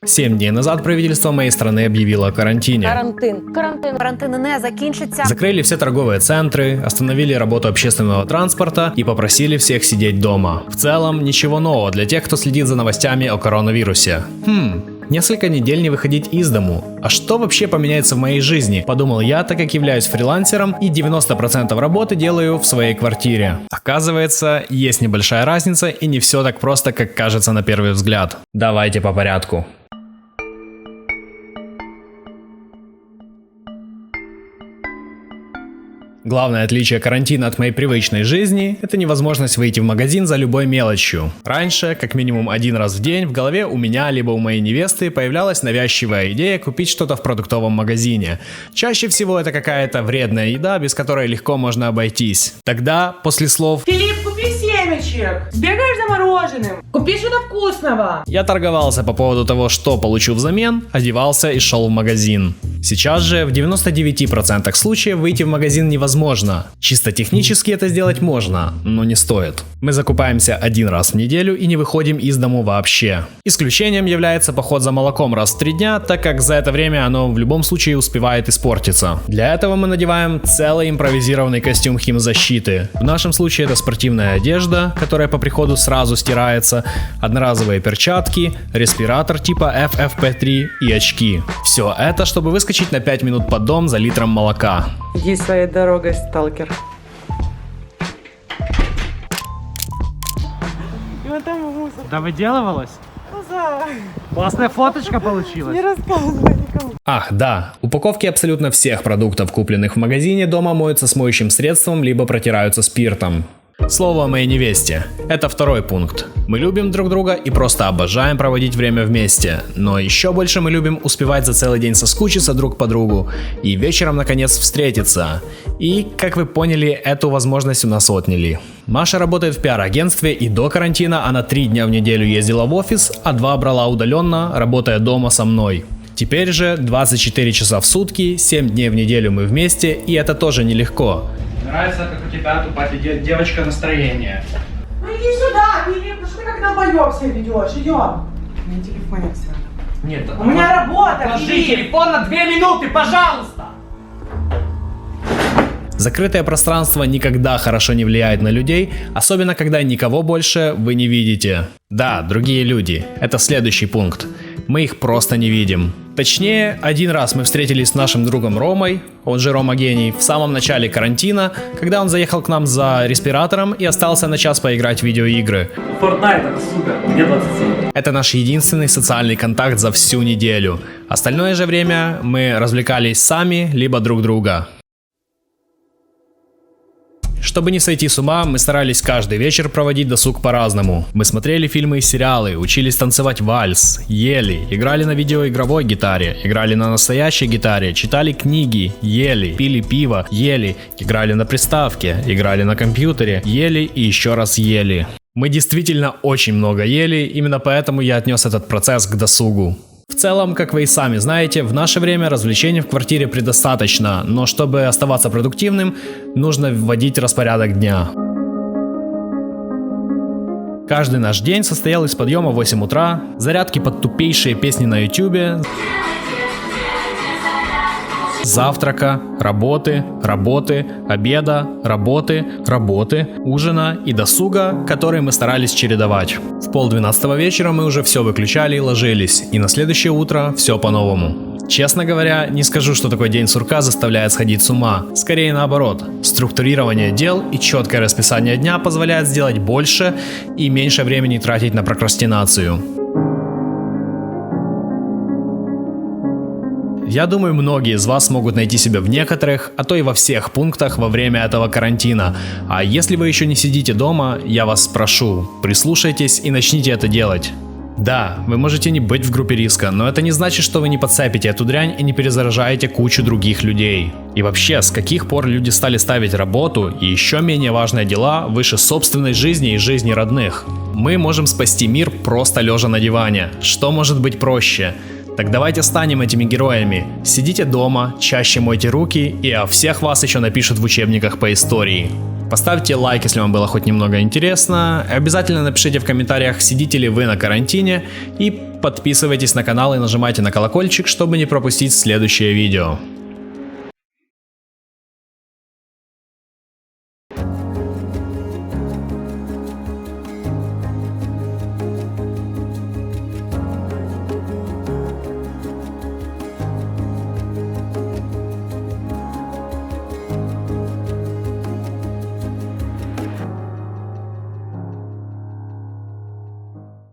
7 дней назад правительство моей страны объявило о карантине. Карантин не закінчиться. Закрыли все торговые центры, остановили работу общественного транспорта и попросили всех сидеть дома. В целом, ничего нового для тех, кто следит за новостями о коронавирусе. Несколько недель не выходить из дому. А что вообще поменяется в моей жизни? Подумал я, так как являюсь фрилансером и 90% работы делаю в своей квартире. Оказывается, есть небольшая разница и не все так просто, как кажется на первый взгляд. Давайте по порядку. Главное отличие карантина от моей привычной жизни – это невозможность выйти в магазин за любой мелочью. Раньше, как минимум один раз в день, в голове у меня либо у моей невесты появлялась навязчивая идея купить что-то в продуктовом магазине. Чаще всего это какая-то вредная еда, без которой легко можно обойтись. Тогда, после слов «Филипп, купи семечек! Сбегаешь за мороженым! Купи что-то вкусного!» я торговался по поводу того, что получу взамен, одевался и шел в магазин. Сейчас же в 99% случаев выйти в магазин невозможно. Чисто технически это сделать можно, но не стоит. Мы закупаемся один раз в неделю и не выходим из дому вообще. Исключением является поход за молоком раз в 3 дня, так как за это время оно в любом случае успевает испортиться. Для этого мы надеваем целый импровизированный костюм химзащиты. В нашем случае это спортивная одежда, которая по приходу сразу стирается, одноразовые перчатки, респиратор типа FFP3 и очки. Все это, чтобы выскочить на 5 минут под дом за литром молока. Иди своей дорогой, сталкер. Ну там мусор. Да выделывалась? Классная фоточка получилась. Не рассказывай никому. Ах, да, упаковки абсолютно всех продуктов, купленных в магазине, дома моются с моющим средством, либо протираются спиртом. Слово о моей невесте. Это второй пункт. Мы любим друг друга и просто обожаем проводить время вместе. Но еще больше мы любим успевать за целый день соскучиться друг по другу и вечером наконец встретиться. И, как вы поняли, эту возможность у нас отняли. Маша работает в пиар-агентстве, и до карантина она 3 дня в неделю ездила в офис, а 2 брала удаленно, работая дома со мной. Теперь же 24 часа в сутки, 7 дней в неделю мы вместе, и это тоже нелегко. Нравится, как у тебя тупая девочка настроение. Ну иди сюда, Филипп, ну что ты как долбоёб себя ведешь? Идем. У меня телефон все. Нет, У меня работа, Положи Филипп. телефон на 2 минуты, пожалуйста! Закрытое пространство никогда хорошо не влияет на людей, особенно когда никого больше вы не видите. Да, другие люди. Это следующий пункт. Мы их просто не видим. Точнее, один раз мы встретились с нашим другом Ромой, он же Рома Гений, в самом начале карантина, когда он заехал к нам за респиратором и остался на час поиграть в видеоигры. Fortnite, это супер, мне 27. Это наш единственный социальный контакт за всю неделю. Остальное же время мы развлекались сами, либо друг друга. Чтобы не сойти с ума, мы старались каждый вечер проводить досуг по-разному. Мы смотрели фильмы и сериалы, учились танцевать вальс, ели, играли на видеоигровой гитаре, играли на настоящей гитаре, читали книги, ели, пили пиво, ели, играли на приставке, играли на компьютере, ели и еще раз ели. Мы действительно очень много ели, именно поэтому я отнес этот процесс к досугу. В целом, как вы и сами знаете, в наше время развлечений в квартире предостаточно, но чтобы оставаться продуктивным, нужно вводить распорядок дня. Каждый наш день состоял из подъема в 8 утра, зарядки под тупейшие песни на ютубе, завтрака, работы, обеда, работы, ужина и досуга, которые мы старались чередовать. В 11:30 вечера мы уже все выключали и ложились, и на следующее утро все по-новому. Честно говоря, не скажу, что такой день сурка заставляет сходить с ума. Скорее наоборот. Структурирование дел и четкое расписание дня позволяет сделать больше и меньше времени тратить на прокрастинацию. Я думаю, многие из вас смогут найти себя в некоторых, а то и во всех пунктах во время этого карантина. А если вы еще не сидите дома, я вас прошу, прислушайтесь и начните это делать. Да, вы можете не быть в группе риска, но это не значит, что вы не подцепите эту дрянь и не перезаражаете кучу других людей. И вообще, с каких пор люди стали ставить работу и еще менее важные дела выше собственной жизни и жизни родных? Мы можем спасти мир, просто лежа на диване. Что может быть проще? Так давайте станем этими героями. Сидите дома, чаще мойте руки, и о всех вас еще напишут в учебниках по истории. Поставьте лайк, если вам было хоть немного интересно. Обязательно напишите в комментариях, сидите ли вы на карантине. И подписывайтесь на канал и нажимайте на колокольчик, чтобы не пропустить следующее видео.